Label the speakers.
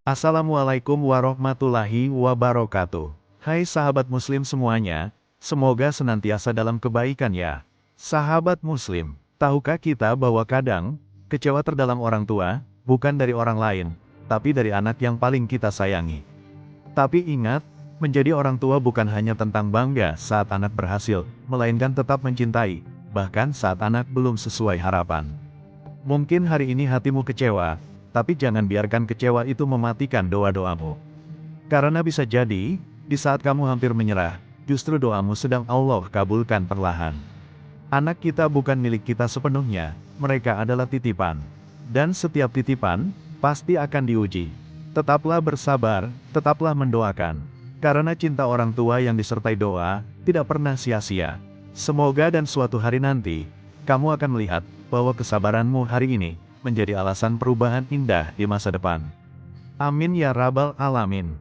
Speaker 1: Assalamualaikum warahmatullahi wabarakatuh. Hai sahabat muslim semuanya, semoga senantiasa dalam kebaikan ya. Sahabat muslim, tahukah kita bahwa kadang, kecewa terdalam orang tua, bukan dari orang lain, tapi dari anak yang paling kita sayangi. Tapi ingat, menjadi orang tua bukan hanya tentang bangga saat anak berhasil, melainkan tetap mencintai, bahkan saat anak belum sesuai harapan. Mungkin hari ini hatimu kecewa, tapi jangan biarkan kecewa itu mematikan doa-doamu. Karena bisa jadi, di saat kamu hampir menyerah, justru doamu sedang Allah kabulkan perlahan. Anak kita bukan milik kita sepenuhnya, mereka adalah titipan. Dan setiap titipan, pasti akan diuji. Tetaplah bersabar, tetaplah mendoakan. Karena cinta orang tua yang disertai doa, tidak pernah sia-sia. Semoga dan suatu hari nanti, kamu akan melihat bahwa kesabaranmu hari ini menjadi alasan perubahan indah di masa depan. Amin ya rabbal alamin.